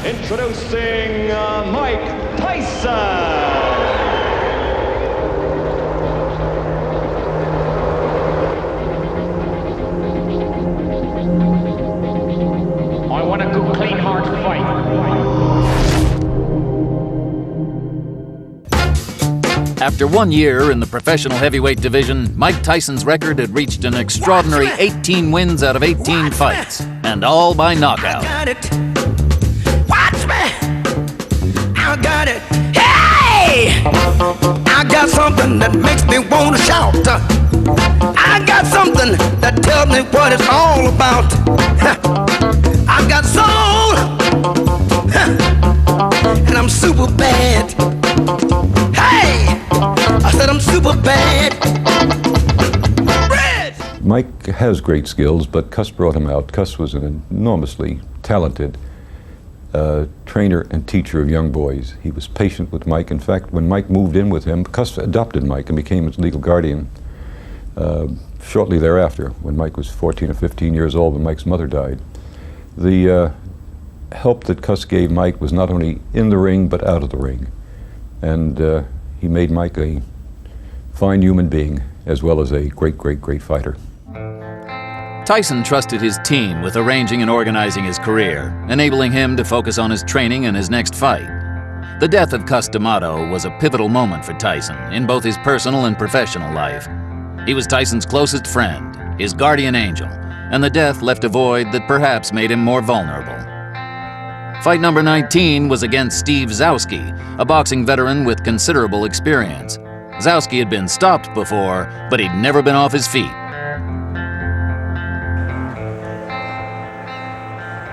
Introducing Mike Tyson. I want a good, clean, hard fight. After 1 year in the professional heavyweight division, Mike Tyson's record had reached an extraordinary 18 wins out of 18 fights, and all by knockout. I got it. Watch me. I got it. Hey! I got something that makes me want to shout. I got something that tells me what it's all about. I got soul. And I'm super bad. Hey! I said I'm super bad. Red! Mike has great skills, but Cuss brought him out. Cuss was an enormously talented trainer and teacher of young boys. He was patient with Mike. In fact, when Mike moved in with him, Cuss adopted Mike and became his legal guardian shortly thereafter, when Mike was 14 or 15 years old, when Mike's mother died. The help that Cuss gave Mike was not only in the ring, but out of the ring. And he made Mike a fine human being, as well as a great, great, great fighter. Tyson trusted his team with arranging and organizing his career, enabling him to focus on his training and his next fight. The death of Cuss D'Amato was a pivotal moment for Tyson in both his personal and professional life. He was Tyson's closest friend, his guardian angel, and the death left a void that perhaps made him more vulnerable. Fight number 19 was against Steve Zouski, a boxing veteran with considerable experience. Zouski had been stopped before, but he'd never been off his feet.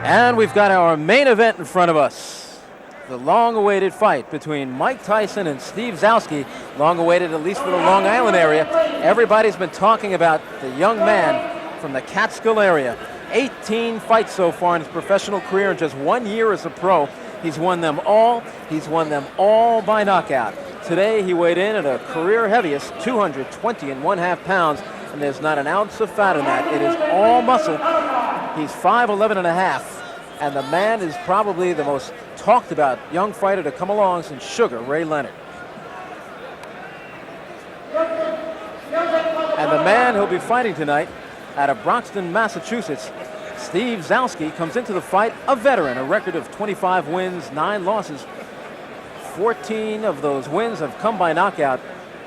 And we've got our main event in front of us. The long-awaited fight between Mike Tyson and Steve Zouski. Long-awaited, at least for the Long Island area. Everybody's been talking about the young man from the Catskill area. 18 fights so far in his professional career in just 1 year as a pro. He's won them all. He's won them all by knockout. Today he weighed in at a career heaviest, 220.5 pounds, and there's not an ounce of fat in that. It is all muscle. He's 5'11.5", and the man is probably the most talked about young fighter to come along since Sugar Ray Leonard. And the man who'll be fighting tonight out of Broxton, Massachusetts, Steve Zouski, comes into the fight a veteran, a record of 25 wins, 9 losses. 14 of those wins have come by knockout.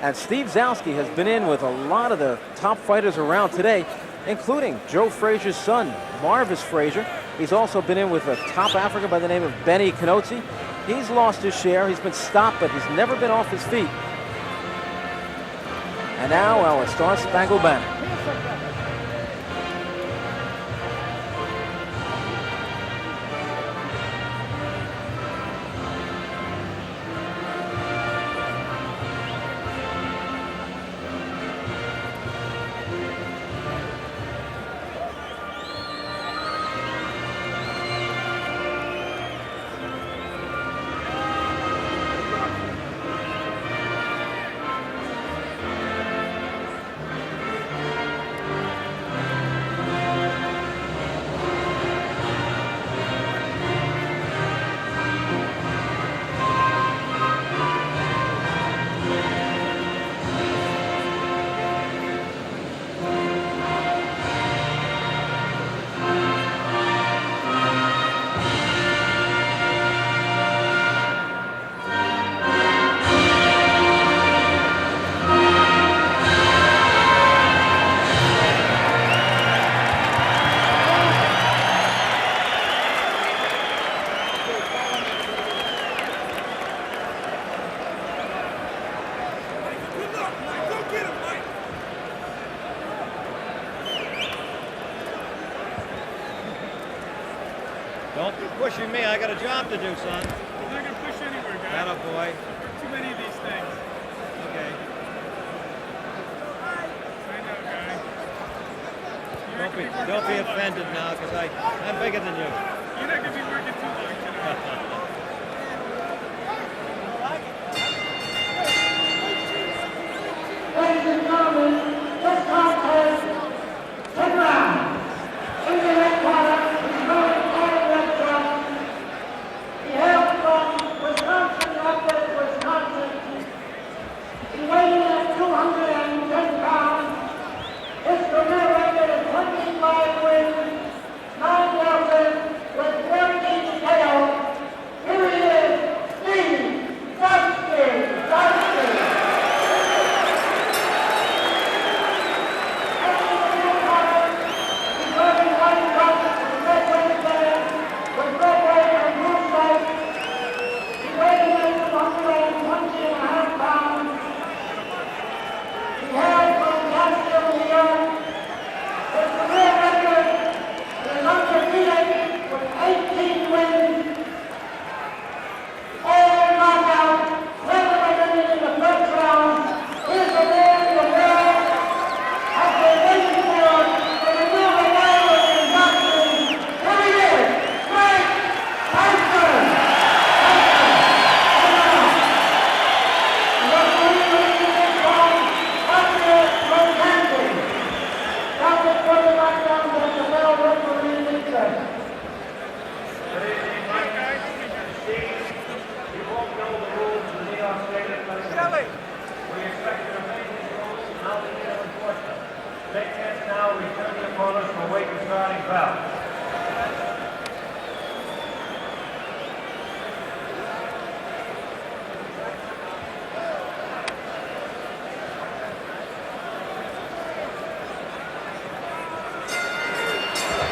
And Steve Zouski has been in with a lot of the top fighters around today, including Joe Frazier's son, Marvis Frazier. He's also been in with a top African by the name of Benny Canozzi. He's lost his share. He's been stopped, but he's never been off his feet. And now our Star Spangled Banner. Don't be pushing me. I got a job to do, son. You're not going to push anywhere, guy. Atta boy. Too many of these things. Okay. I know, guy. Don't be offended now, because I'm bigger than you. You're not going to be working too long tonight. Ladies and gentlemen, this contest, 10 rounds. In the red corner, he's coming all the way from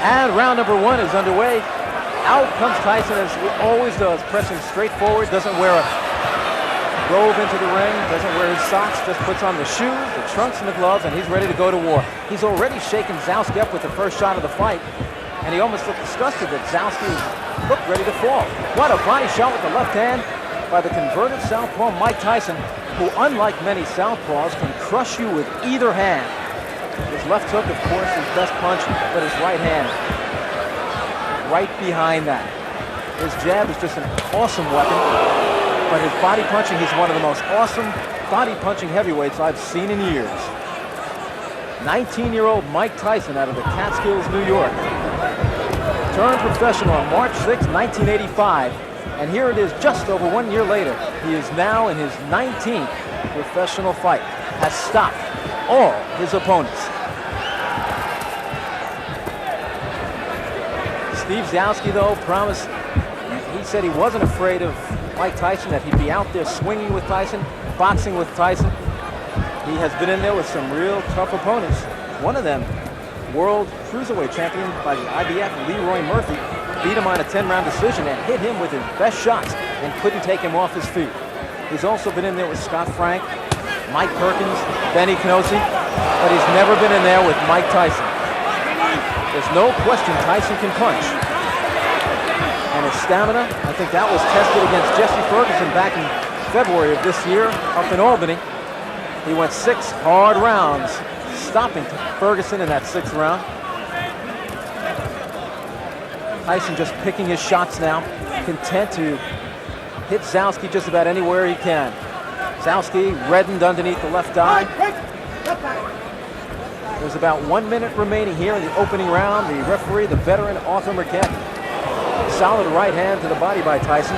And round number 1 is underway. Out comes Tyson, as he always does, pressing straight forward, doesn't wear a robe into the ring, doesn't wear his socks, just puts on the shoes, the trunks, and the gloves, and he's ready to go to war. He's already shaken Zouski up with the first shot of the fight, and he almost looked disgusted that Zouski looked ready to fall. What a body shot with the left hand by the converted southpaw Mike Tyson, who, unlike many southpaws, can crush you with either hand. His left hook, of course, his best punch, but his right hand right behind that. His jab is just an awesome weapon, but his body punching, he's one of the most awesome body punching heavyweights I've seen in years. 19-year-old Mike Tyson out of the Catskills, New York. Turned professional on March 6, 1985, and here it is just over 1 year later. He is now in his 19th professional fight, has stopped all his opponents. Steve Zouski, though, promised, he said he wasn't afraid of Mike Tyson, that he'd be out there swinging with Tyson, boxing with Tyson. He has been in there with some real tough opponents. One of them, world cruiserweight champion by the IBF, Leroy Murphy, beat him on a 10-round decision and hit him with his best shots and couldn't take him off his feet. He's also been in there with Scott Frank, Mike Perkins, Benny Canosi, but he's never been in there with Mike Tyson. There's no question Tyson can punch. And his stamina, I think that was tested against Jesse Ferguson back in February of this year up in Albany. He went 6 hard rounds, stopping Ferguson in that 6th round. Tyson just picking his shots now, content to hit Zouski just about anywhere he can. Zouski reddened underneath the left eye. There's about 1 minute remaining here in the opening round. The referee, the veteran Arthur Mercant. Solid right hand to the body by Tyson.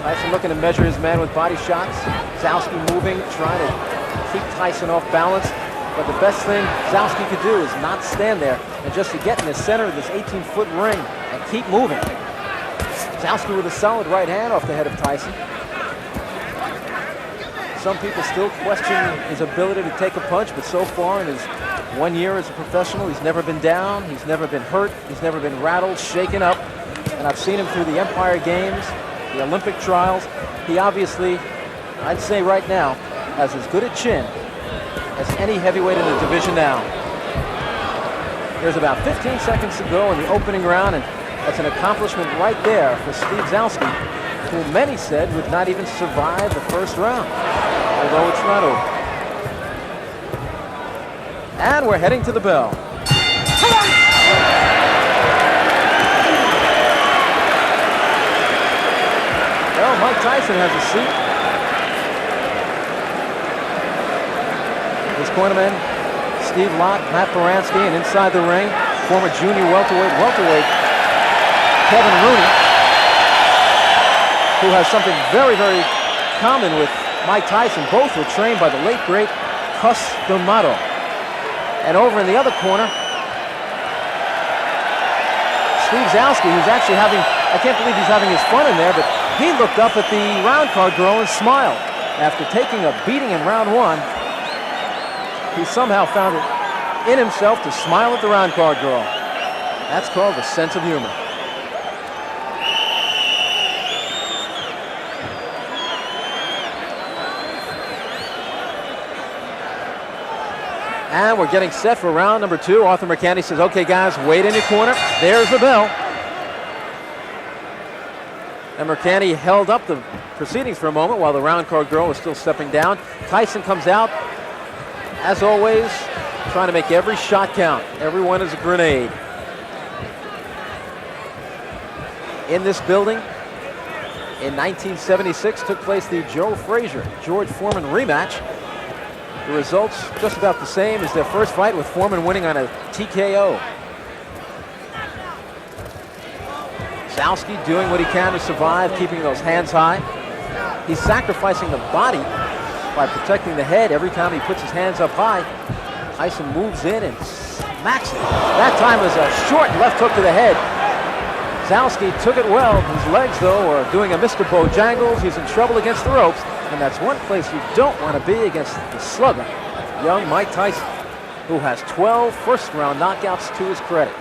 Tyson looking to measure his man with body shots. Zouski moving, trying to keep Tyson off balance. But the best thing Zouski could do is not stand there and just to get in the center of this 18-foot ring and keep moving. Zouski with a solid right hand off the head of Tyson. Some people still question his ability to take a punch, but so far in his 1 year as a professional, he's never been down, he's never been hurt, he's never been rattled, shaken up. And I've seen him through the Empire Games, the Olympic trials. He obviously, I'd say right now, has as good a chin as any heavyweight in the division now. There's about 15 seconds to go in the opening round, and that's an accomplishment right there for Steve Zouski, who many said would not even survive the first round, although it's not over. And we're heading to the bell. Well, Mike Tyson has a seat. His cornerman, Steve Lott, Matt Baranski, and inside the ring, former junior welterweight Kevin Rooney, who has something very, very common with Mike Tyson. Both were trained by the late, great Cus D'Amato. And over in the other corner, Steve Zouski, who's actually having, I can't believe he's having his fun in there, but he looked up at the round card girl and smiled. After taking a beating in round 1, he somehow found it in himself to smile at the round card girl. That's called a sense of humor. And we're getting set for round number 2. Arthur Mercant says, okay, guys, wait in your corner. There's the bell. And Mercant held up the proceedings for a moment while the round card girl was still stepping down. Tyson comes out, as always, trying to make every shot count. Everyone is a grenade. In this building, in 1976, took place the Joe Frazier, George Foreman rematch. The results just about the same as their first fight, with Foreman winning on a TKO. Zouski doing what he can to survive, keeping those hands high. He's sacrificing the body by protecting the head every time he puts his hands up high. Tyson moves in and smacks it. That time was a short left hook to the head. Zouski took it well. His legs, though, are doing a Mr. Bojangles. He's in trouble against the ropes. And that's one place you don't want to be against the slugger, young Mike Tyson, who has 12 first-round knockouts to his credit.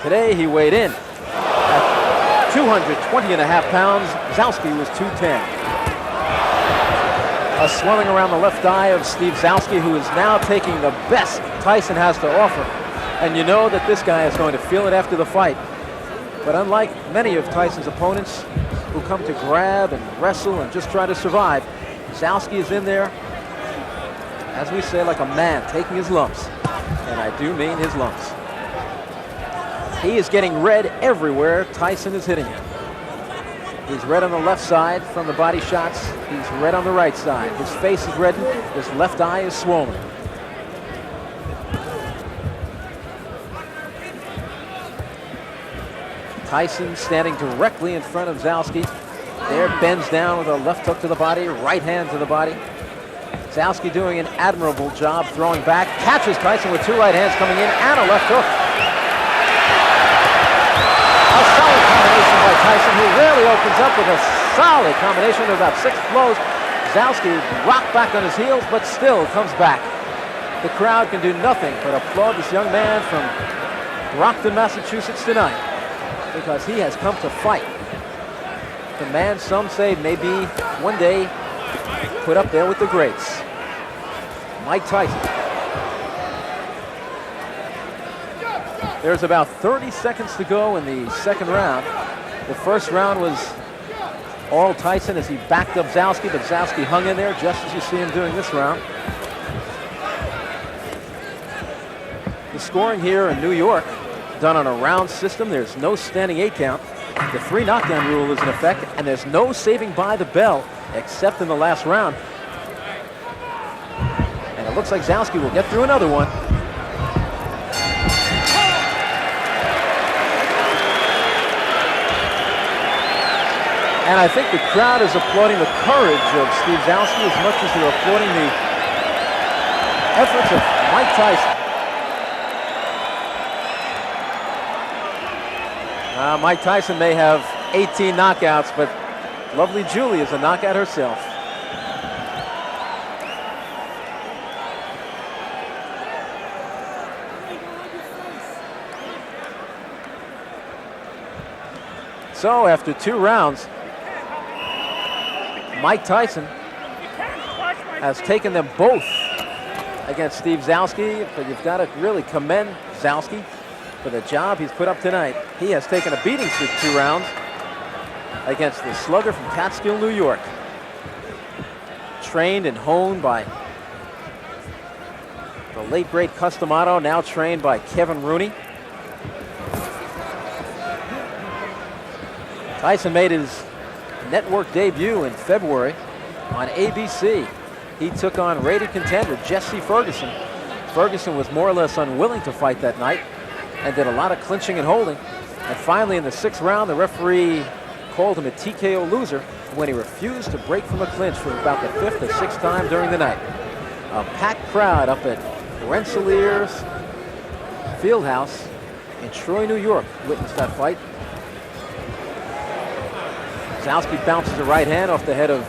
Today he weighed in at 220.5 pounds. Zouski was 210. A swelling around the left eye of Steve Zouski, who is now taking the best Tyson has to offer. And you know that this guy is going to feel it after the fight. But unlike many of Tyson's opponents who come to grab and wrestle and just try to survive, Zouski is in there, as we say, like a man, taking his lumps. And I do mean his lumps. He is getting red everywhere Tyson is hitting him. He's red on the left side from the body shots. He's red on the right side. His face is reddened. His left eye is swollen. Tyson standing directly in front of Zouski. There, bends down with a left hook to the body, right hand to the body. Zouski doing an admirable job throwing back. Catches Tyson with two right hands coming in and a left hook. A solid combination by Tyson, who rarely opens up with a solid combination of about 6 blows. Zouski rocked back on his heels, but still comes back. The crowd can do nothing but applaud this young man from Brockton, Massachusetts tonight, because he has come to fight. The man some say may be one day put up there with the greats. Mike Tyson. There's about 30 seconds to go in the second round. The first round was all Tyson as he backed up Zouski, but Zouski hung in there just as you see him doing this round. The scoring here in New York, done on a round system. There's no standing 8 count. The 3 knockdown rule is in effect, and there's no saving by the bell except in the last round. And it looks like Zouski will get through another one. And I think the crowd is applauding the courage of Steve Zouski as much as they're applauding the efforts of Mike Tyson. Mike Tyson may have 18 knockouts, but lovely Julie is a knockout herself. So after 2 rounds, Mike Tyson has taken them both against Steve Zouski, but you've got to really commend Zouski for the job he's put up tonight. He has taken a beating through 2 rounds against the slugger from Catskill, New York. Trained and honed by the late great Customato, now trained by Kevin Rooney. Tyson made his network debut in February on ABC. He took on rated contender Jesse Ferguson. Ferguson was more or less unwilling to fight that night and did a lot of clinching and holding. And finally in the 6th round, the referee called him a TKO loser when he refused to break from a clinch for about the 5th or 6th time during the night. A packed crowd up at Rensselaer's Fieldhouse in Troy, New York witnessed that fight. Zouski bounces a right hand off the head of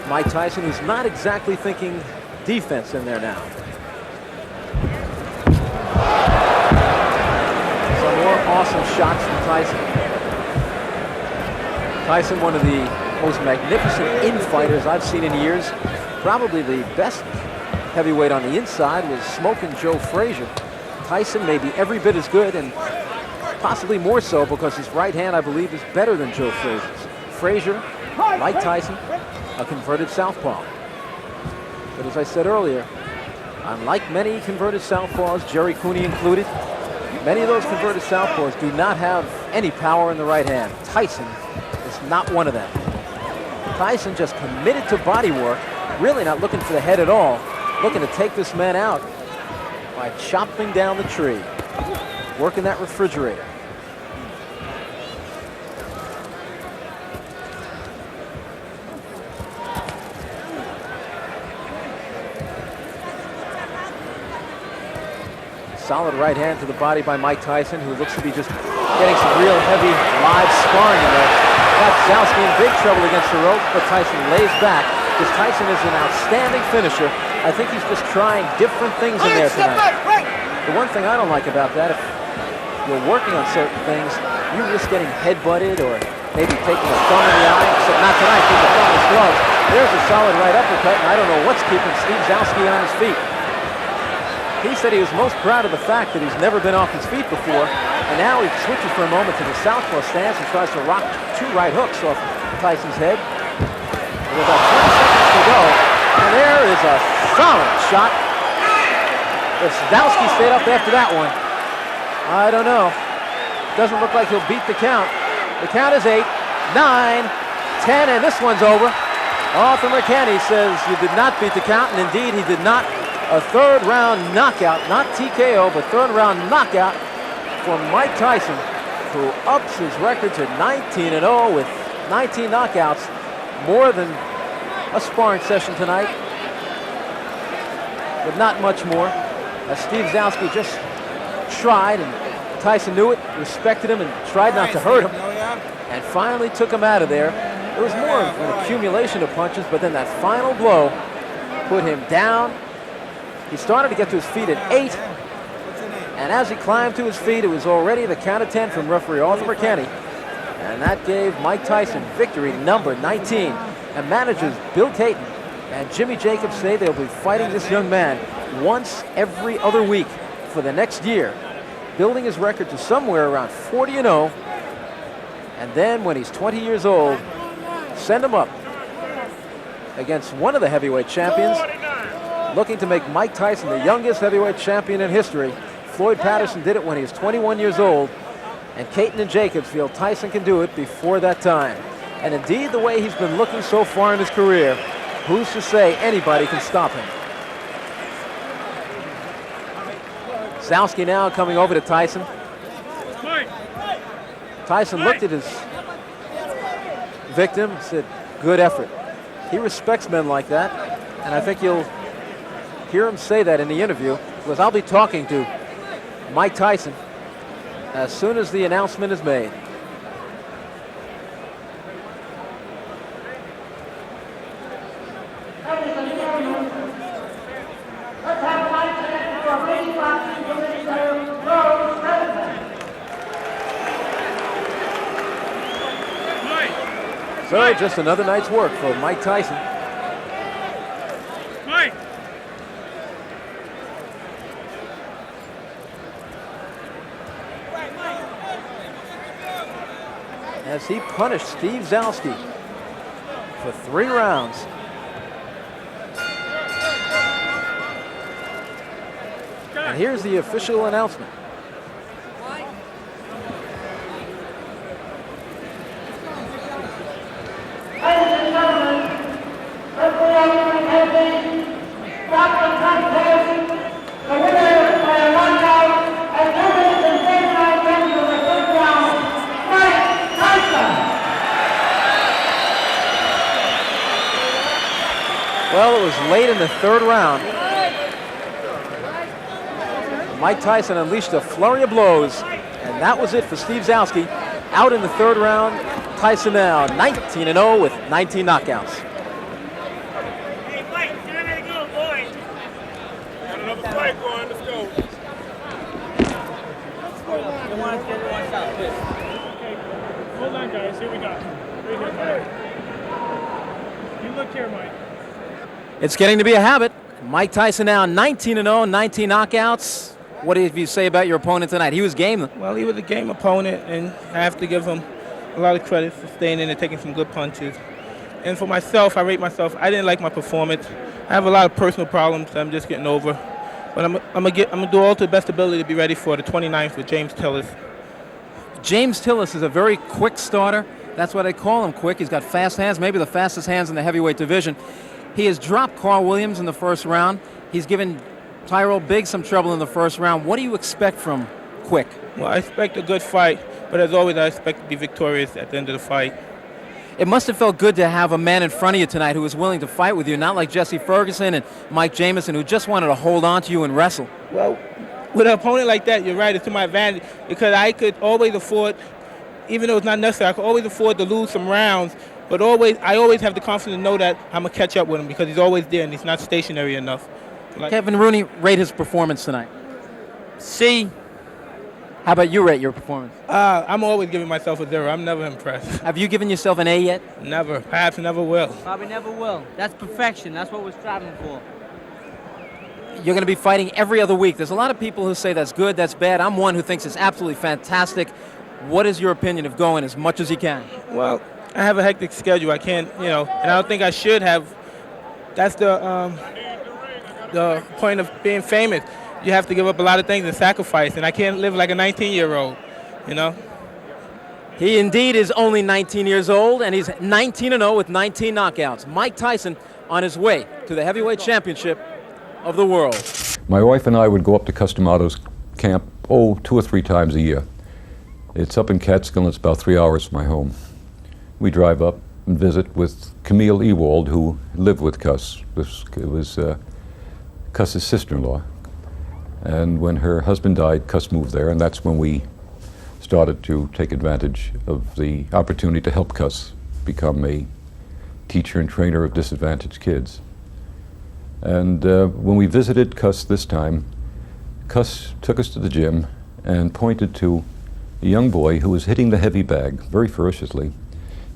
Mike Tyson, who's not exactly thinking defense in there now. Some more awesome shots from Tyson. Tyson, one of the most magnificent in-fighters I've seen in years. Probably the best heavyweight on the inside was Smokin' Joe Frazier. Tyson may be every bit as good, and possibly more so because his right hand, I believe, is better than Joe Frazier's. Frazier, like Tyson, a converted southpaw. But as I said earlier, unlike many converted southpaws, Jerry Cooney included, many of those converted southpaws do not have any power in the right hand. Tyson is not one of them. Tyson just committed to body work, really not looking for the head at all, looking to take this man out by chopping down the tree, working that refrigerator. Solid right hand to the body by Mike Tyson, who looks to be just getting some real heavy live sparring in there. Got Zouski in big trouble against the rope, but Tyson lays back because Tyson is an outstanding finisher. I think he's just trying different things in there tonight. The one thing I don't like about that, if you're working on certain things, you risk getting head-butted or maybe taking a thumb in the eye, except not tonight, because the thumb in his glove. There's a solid right uppercut, and I don't know what's keeping Steve Zouski on his feet. He said he was most proud of the fact that he's never been off his feet before, and now he switches for a moment to the southpaw stance and tries to rock 2 right hooks off Tyson's head. With about 20 seconds to go, and there is a solid shot. If Zouski stayed up after that one, I don't know. Doesn't look like he'll beat the count. The count is 8, 9, 10, and this one's over. Arthur McKenney says you did not beat the count, and indeed he did not. A third-round knockout, not TKO, but third-round knockout for Mike Tyson, who ups his record to 19-0 with 19 knockouts, more than a sparring session tonight, but not much more. As Steve Zouski just tried, and Tyson knew it, respected him, and tried not to hurt him, and finally took him out of there. It was more of an accumulation of punches, but then that final blow put him down. He started to get to his feet at 8, and as he climbed to his feet, it was already the count of 10 from referee Arthur McKenney, and that gave Mike Tyson victory number 19. And managers Bill Caton and Jimmy Jacobs say they'll be fighting this young man once every other week for the next year, building his record to somewhere around 40-0, and then when he's 20 years old, send him up against one of the heavyweight champions, looking to make Mike Tyson the youngest heavyweight champion in history. Floyd Patterson did it when he was 21 years old, and Caton and Jacobs feel Tyson can do it before that time. And indeed, the way he's been looking so far in his career, who's to say anybody can stop him? Zouski now coming over to Tyson. Tyson looked at his victim and said, good effort. He respects men like that, and I think you'll hear him say that in the interview, because I'll be talking to Mike Tyson as soon as the announcement is made. Ladies and gentlemen, let's have Tyson for a big boxing commissioner, Rose President. So just another night's work for Mike Tyson. Mike! As he punished Steve Zouski for 3 rounds. And here's the official announcement. Ladies and gentlemen, referee presenting Dr. Tyson, the winner by a knockout at 2 minutes and 39 seconds of the first round, Mike Tyson. Well, it was late in the 3rd round. Mike Tyson unleashed a flurry of blows, and that was it for Steve Zouski. Out in the 3rd round, Tyson now 19-0 with 19 knockouts. Hey, Mike, get in there, go, boy. Got another fight going, let's go. Okay, hold on, guys, here we go. Right here, Mike. You look here, Mike. It's getting to be a habit. Mike Tyson now 19-0, 19 knockouts. What do you say about your opponent tonight? He was game. Well, he was a game opponent, and I have to give him a lot of credit for staying in and taking some good punches. And for myself, I rate myself. I didn't like my performance. I have a lot of personal problems that I'm just getting over. But I'm gonna do all to the best ability to be ready for the 29th with James Tillis. James Tillis is a very quick starter. That's why they call him quick. He's got fast hands, maybe the fastest hands in the heavyweight division. He has dropped Carl Williams in the 1st round. He's given Tyrell Biggs some trouble in the 1st round. What do you expect from Quick? Well, I expect a good fight, but as always, I expect to be victorious at the end of the fight. It must have felt good to have a man in front of you tonight who was willing to fight with you, not like Jesse Ferguson and Mike Jamison, who just wanted to hold on to you and wrestle. Well, with an opponent like that, you're right, it's to my advantage, because I could always afford, even though it's not necessary, I could always afford to lose some rounds, but I always have the confidence to know that I'm going to catch up with him, because he's always there and he's not stationary enough. Kevin Rooney, rate his performance tonight. C. How about you rate your performance? I'm always giving myself a 0. I'm never impressed. Have you given yourself an A yet? Never. Perhaps never will. Probably never will. That's perfection. That's what we're striving for. You're going to be fighting every other week. There's a lot of people who say that's good, that's bad. I'm one who thinks it's absolutely fantastic. What is your opinion of going as much as you can? Well, I have a hectic schedule. I can't, and I don't think I should have. That's the point of being famous. You have to give up a lot of things and sacrifice, and I can't live like a 19-year-old, He indeed is only 19 years old, and he's 19-0 with 19 knockouts. Mike Tyson on his way to the heavyweight championship of the world. My wife and I would go up to Cus D'Amato's camp, 2 or 3 times a year. It's up in Catskill, and it's about 3 hours from my home. We drive up and visit with Camille Ewald, who lived with Cus. It was Cus's sister-in-law. And when her husband died, Cus moved there, and that's when we started to take advantage of the opportunity to help Cus become a teacher and trainer of disadvantaged kids. And when we visited Cus this time, Cus took us to the gym and pointed to a young boy who was hitting the heavy bag very ferociously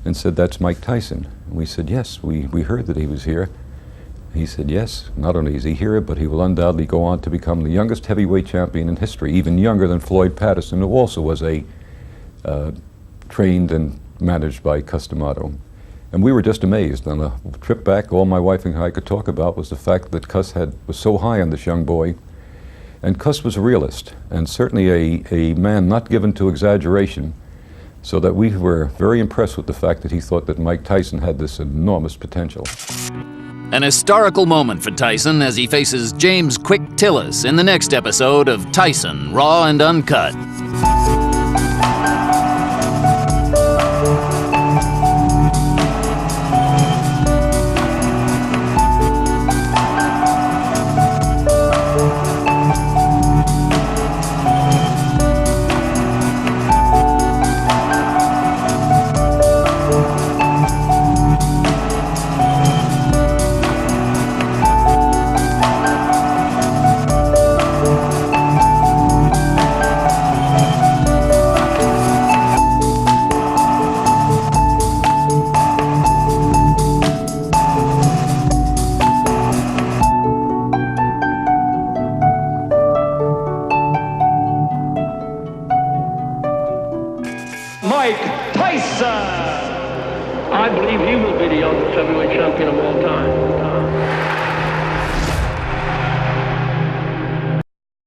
and said, "That's Mike Tyson." And we said, "Yes, we heard that he was here." He said, "Yes, not only is he here, but he will undoubtedly go on to become the youngest heavyweight champion in history, even younger than Floyd Patterson, who also was trained and managed by Cus D'Amato." And we were just amazed. On the trip back, all my wife and I could talk about was the fact that Cus was so high on this young boy. And Cus was a realist, and certainly a man not given to exaggeration, so that we were very impressed with the fact that he thought that Mike Tyson had this enormous potential. An historical moment for Tyson as he faces James Quick Tillis in the next episode of Tyson, Raw and Uncut. Mike Tyson! I believe he will be the youngest heavyweight champion of all time.